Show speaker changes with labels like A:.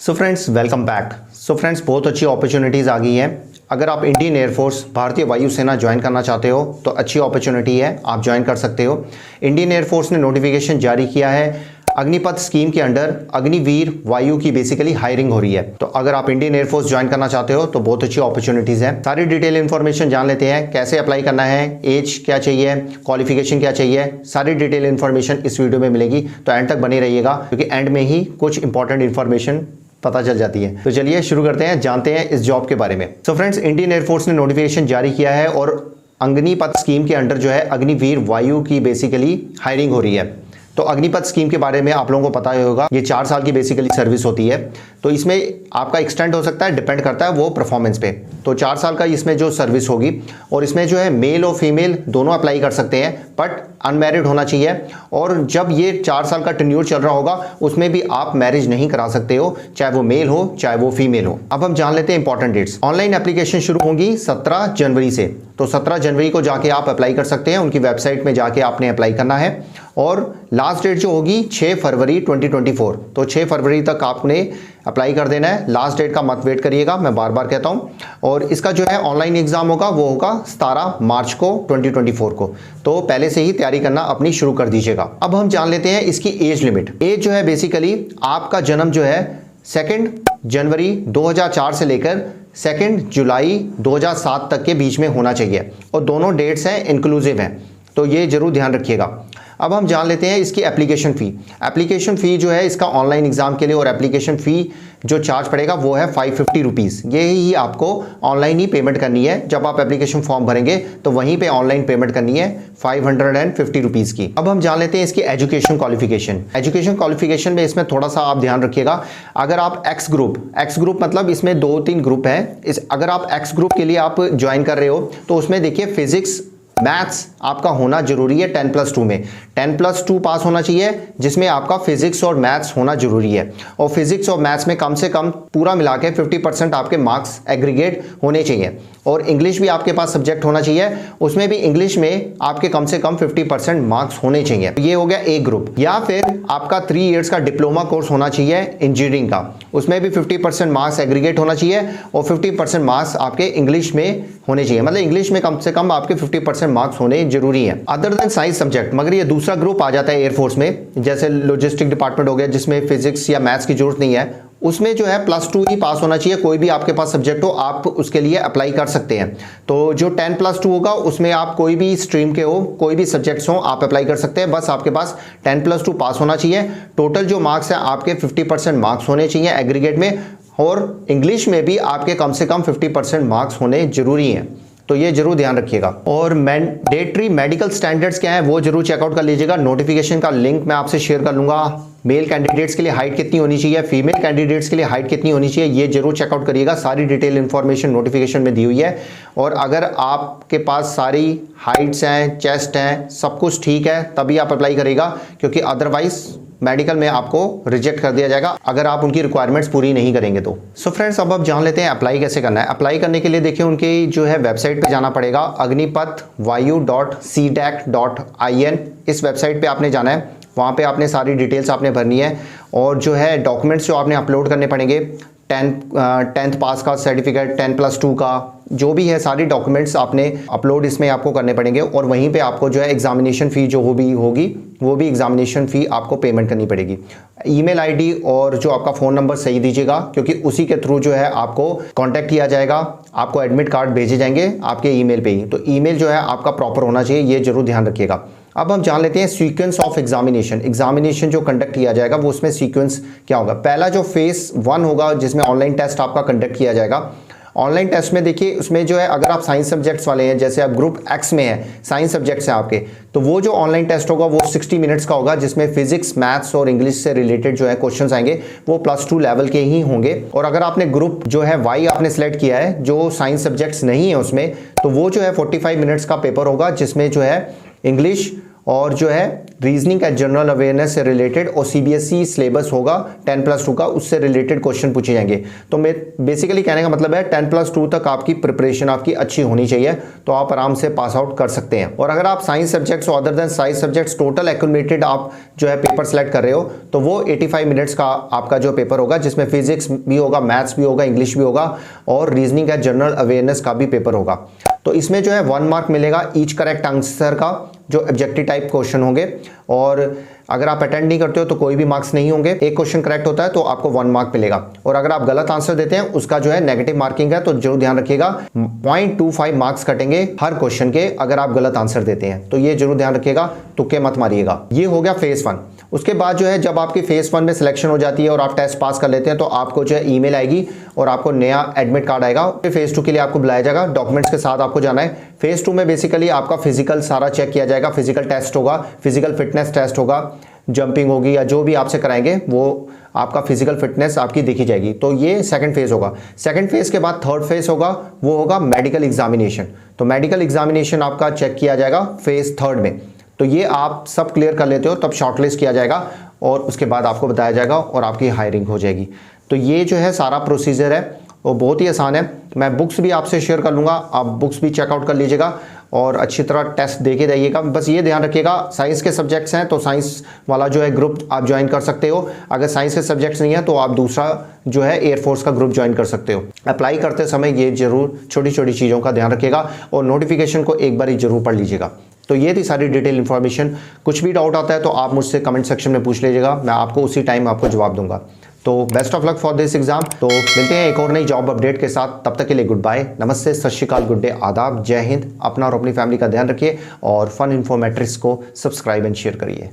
A: So friends welcome back. So friends बहुत अच्छी opportunities आ गई हैं। अगर आप इंडियन एयरफोर्स भारतीय वायुसेना ज्वाइन करना चाहते हो तो अच्छी अपॉर्चुनिटी है, आप ज्वाइन कर सकते हो। इंडियन एयरफोर्स ने नोटिफिकेशन जारी किया है, अग्निपथ स्कीम के अंडर अग्निवीर वायु की बेसिकली हायरिंग हो रही है। तो अगर आप इंडियन एयरफोर्स ज्वाइन करना चाहते हो तो बहुत अच्छी अपॉर्चुनिटीज़ है। सारी डिटेल इन्फॉर्मेशन जान लेते हैं, कैसे अप्लाई करना है, एज क्या चाहिए, क्वालिफिकेशन क्या चाहिए, सारी डिटेल इन्फॉर्मेशन इस वीडियो में मिलेगी। तो एंड तक बने रहिएगा क्योंकि एंड में ही कुछ इंपॉर्टेंट इन्फॉर्मेशन पता चल जाती है। तो चलिए शुरू करते हैं, जानते हैं इस जॉब के बारे में। सो फ्रेंड्स इंडियन एयरफोर्स ने नोटिफिकेशन जारी किया है और अग्निपथ स्कीम के अंडर जो है अग्निवीर वायु की बेसिकली हायरिंग हो रही है। तो अग्निपथ स्कीम के बारे में आप लोगों को पता ही होगा, ये 4 साल की बेसिकली सर्विस होती है। तो इसमें आपका एक्सटेंड हो सकता है, डिपेंड करता है वो परफॉर्मेंस पे। तो 4 साल का इसमें जो सर्विस होगी और इसमें जो है मेल और फीमेल दोनों अप्लाई कर सकते हैं, बट अनमैरिड होना चाहिए। और जब ये 4 साल का टेन्योर चल रहा होगा उसमें भी आप मैरिज नहीं करा सकते हो, चाहे वो मेल हो चाहे वो फीमेल हो। अब हम जान लेते हैं इंपॉर्टेंट डेट्स। ऑनलाइन एप्लीकेशन शुरू होंगी 17 जनवरी से। तो 17 जनवरी को जाके आप अप्लाई कर सकते हैं, उनकी वेबसाइट में जाके आपने अप्लाई करना है। और लास्ट डेट जो होगी 6 फरवरी 2024। तो 6 फरवरी तक आपने अप्लाई कर देना है, लास्ट डेट का मत वेट करिएगा, मैं बार बार कहता हूं। और इसका जो है ऑनलाइन एग्जाम होगा वो होगा 17 मार्च को 2024 को। तो पहले से ही तैयारी करना अपनी शुरू कर दीजिएगा। अब हम जान लेते हैं इसकी एज लिमिट। एज जो है बेसिकली आपका जन्म जो है 2 जनवरी 2004 से लेकर 2 जुलाई 2007 तक के बीच में होना चाहिए और दोनों डेट्स हैं इंक्लूसिव हैं, तो ये जरूर ध्यान रखिएगा। अब हम जान लेते हैं इसकी एप्लीकेशन फ़ी। एप्लीकेशन फ़ी जो है इसका ऑनलाइन एग्जाम के लिए और एप्लीकेशन फ़ी जो चार्ज पड़ेगा वो है 550 रुपीज़। ये ही आपको ऑनलाइन ही पेमेंट करनी है। जब आप एप्लीकेशन फॉर्म भरेंगे तो वहीं पे ऑनलाइन पेमेंट करनी है 550 रुपीज़ की। अब हम जान लेते हैं इसकी एजुकेशन क्वालिफिकेशन। एजुकेशन क्वालिफिकेशन में इसमें थोड़ा सा आप ध्यान रखिएगा। अगर आप एक्स ग्रुप मतलब इसमें 2-3 ग्रुप हैं, अगर आप एक्स ग्रुप के लिए आप ज्वाइन कर रहे हो तो उसमें देखिए फिजिक्स मैथ्स आपका होना जरूरी है 10+2 में। 10+2 पास होना चाहिए जिसमें आपका फिजिक्स और मैथ्स होना जरूरी है। और फिजिक्स और मैथ्स में कम से कम पूरा मिला के 50% आपके मार्क्स एग्रीगेट होने चाहिए। और इंग्लिश भी आपके पास सब्जेक्ट होना चाहिए, उसमें भी इंग्लिश में आपके कम से कम 50% मार्क्स होने चाहिए। ये हो गया ए ग्रुप। या फिर आपका 3 इयर्स का डिप्लोमा कोर्स होना चाहिए इंजीनियरिंग का, उसमें भी 50% मार्क्स एग्रीगेट होना चाहिए और 50% मार्क्स आपके इंग्लिश में होने चाहिए। मतलब इंग्लिश में कम से कम आपके 50% मार्क्स होने जरूरी है, अदर देन साइंस सब्जेक्ट। मगर ये दूसरा ग्रुप आ जाता है एयरफोर्स में, जैसे लॉजिस्टिक डिपार्टमेंट हो गया जिसमें फिजिक्स या मैथ्स की जरूरत नहीं है, उसमें जो है +2 ही पास होना चाहिए। कोई भी आपके पास सब्जेक्ट हो आप उसके लिए अप्लाई कर सकते हैं। तो जो 10+2 होगा उसमें आप कोई भी स्ट्रीम के हो, कोई भी सब्जेक्ट्स हो आप अप्लाई कर सकते हैं। बस आपके पास 10+2 पास होना चाहिए। टोटल जो मार्क्स है आपके 50% मार्क्स होने चाहिए एग्रीगेट में, और इंग्लिश में भी आपके कम से कम 50% मार्क्स होने जरूरी हैं। तो ये जरूर ध्यान रखिएगा। और मैंडेटरी मेडिकल स्टैंडर्ड्स क्या है वो जरूर चेकआउट कर लीजिएगा। नोटिफिकेशन का लिंक मैं आपसे शेयर कर लूंगा। मेल कैंडिडेट्स के लिए हाइट कितनी होनी चाहिए, फीमेल कैंडिडेट्स के लिए हाइट कितनी होनी चाहिए, ये जरूर चेकआउट करिएगा। सारी डिटेल इंफॉर्मेशन नोटिफिकेशन में दी हुई है। और अगर आपके पास सारी हाइट्स हैं, चेस्ट हैं, सब कुछ ठीक है तभी आप अप्लाई करिएगा, क्योंकि अदरवाइज मेडिकल में आपको रिजेक्ट कर दिया जाएगा अगर आप उनकी रिक्वायरमेंट्स पूरी नहीं करेंगे तो। सो फ्रेंड्स अब आप जान लेते हैं अप्लाई कैसे करना है। अप्लाई करने के लिए देखिए उनकी जो है वेबसाइट पे जाना पड़ेगा, agnipatvayu.cdac.in। इस वेबसाइट पे आपने जाना है, वहाँ पे आपने सारी डिटेल्स आपने भरनी है। और जो है डॉक्यूमेंट्स जो आपने अपलोड करने पड़ेंगे, 10th पास का सर्टिफिकेट, 10+2 का जो भी है सारी डॉक्यूमेंट्स आपने अपलोड इसमें आपको करने पड़ेंगे। और वहीं पे आपको जो है एग्जामिनेशन फ़ी जो भी होगी वो भी एग्जामिनेशन फ़ी आपको पेमेंट करनी पड़ेगी। ईमेल आईडी और जो आपका फ़ोन नंबर सही दीजिएगा, क्योंकि उसी के थ्रू जो है आपको कांटेक्ट किया जाएगा, आपको एडमिट कार्ड भेजे जाएंगे आपके ईमेल पे ही। तो ईमेल जो है आपका प्रॉपर होना चाहिए, ये जरूर ध्यान रखिएगा। अब हम जान लेते हैं सीक्वेंस ऑफ एग्जामिनेशन। एग्जामिनेशन जो कंडक्ट किया जाएगा वो उसमें सीक्वेंस क्या होगा। पहला जो फेज 1 होगा जिसमें ऑनलाइन टेस्ट आपका कंडक्ट किया जाएगा। ऑनलाइन टेस्ट में देखिए उसमें जो है अगर आप साइंस सब्जेक्ट्स वाले हैं, जैसे आप ग्रुप एक्स में हैं, साइंस सब्जेक्ट्स हैं आपके, तो वो जो ऑनलाइन टेस्ट होगा वो 60 मिनट्स का होगा, जिसमें फिजिक्स मैथ्स और इंग्लिश से रिलेटेड जो है क्वेश्चंस आएंगे वो +2 लेवल के ही होंगे। और अगर आपने ग्रुप जो है वाई आपने सेलेक्ट किया है जो साइंस सब्जेक्ट्स नहीं है उसमें, तो वो जो है 45 मिनट्स का पेपर होगा, जिसमें जो है इंग्लिश और जो है रीजनिंग एंड जनरल अवेयरनेस से रिलेटेड और सीबीएसई सिलेबस होगा 10+2 का, उससे रिलेटेड क्वेश्चन पूछे जाएंगे। तो मैं बेसिकली कहने का मतलब है 10+2 तक आपकी प्रिपरेशन आपकी अच्छी होनी चाहिए, तो आप आराम से पास आउट कर सकते हैं। और अगर आप science subjects other than science subjects total accumulated आप जो है पेपर सेलेक्ट कर रहे हो, तो वो 85 मिनट्स का आपका जो पेपर होगा, जिसमें फिजिक्स भी होगा, मैथ्स भी होगा, इंग्लिश भी होगा और रीजनिंग एंड जनरल अवेयरनेस का भी पेपर होगा। तो इसमें जो है 1 मार्क मिलेगा ईच करेक्ट आंसर का, जो ऑब्जेक्टिव टाइप क्वेश्चन होंगे। और अगर आप अटेंड नहीं करते हो तो कोई भी मार्क्स नहीं होंगे। एक क्वेश्चन करेक्ट होता है तो आपको 1 मार्क मिलेगा, और अगर आप गलत आंसर देते हैं उसका जो है नेगेटिव मार्किंग है, तो जरूर ध्यान रखिएगा 0.25 मार्क्स कटेंगे हर क्वेश्चन के अगर आप गलत आंसर देते हैं, तो ये जरूर ध्यान रखिएगा, तुक्के मत मारिएगा। ये हो गया फेज 1। उसके बाद जो है जब आपकी फेज 1 में सिलेक्शन हो जाती है और आप टेस्ट पास कर लेते हैं, तो आपको जो है ईमेल आएगी और आपको नया एडमिट कार्ड आएगा। फेज 2 के लिए आपको बुलाया जाएगा, डॉक्यूमेंट्स के साथ आपको जाना है। फेज 2 में बेसिकली आपका फिजिकल सारा चेक किया जाएगा, फिजिकल टेस्ट होगा, फिजिकल फिटनेस टेस्ट होगा, जंपिंग होगी या जो भी आपसे कराएंगे वो आपका फिजिकल फिटनेस आपकी देखी जाएगी। तो ये सेकंड फेज होगा। सेकंड फेज के बाद थर्ड फेज होगा, वो होगा मेडिकल एग्जामिनेशन। तो मेडिकल एग्जामिनेशन आपका चेक किया जाएगा फेज 3 में। तो ये आप सब क्लियर कर लेते हो तब शॉर्टलिस्ट किया जाएगा और उसके बाद आपको बताया जाएगा और आपकी हायरिंग हो जाएगी। तो ये जो है सारा प्रोसीजर है वो बहुत ही आसान है। मैं बुक्स भी आपसे शेयर कर लूँगा, आप बुक्स भी चेकआउट कर लीजिएगा और अच्छी तरह टेस्ट दे के जाइएगा। बस ये ध्यान रखिएगा साइंस के सब्जेक्ट्स हैं तो साइंस वाला जो है ग्रुप आप ज्वाइन कर सकते हो। अगर साइंस के सब्जेक्ट्स नहीं है तो आप दूसरा जो है एयरफोर्स का ग्रुप ज्वाइन कर सकते हो। अप्लाई करते समय ये जरूर छोटी छोटी चीज़ों का ध्यान रखिएगा और नोटिफिकेशन को एक बार ही जरूर पढ़ लीजिएगा। तो ये थी सारी डिटेल इन्फॉर्मेशन। कुछ भी डाउट आता है तो आप मुझसे कमेंट सेक्शन में पूछ लीजिएगा, मैं आपको उसी टाइम आपको जवाब दूंगा। तो best of luck for this exam. तो मिलते हैं एक और नई जॉब अपडेट के साथ, तब तक के लिए गुड बाय, नमस्ते, सत श्री अकाल, गुड डे, आदाब, जय हिंद। अपना और अपनी फैमिली का ध्यान रखिए और फन इन्फो मैट्रिक्स को सब्सक्राइब एंड शेयर करिए।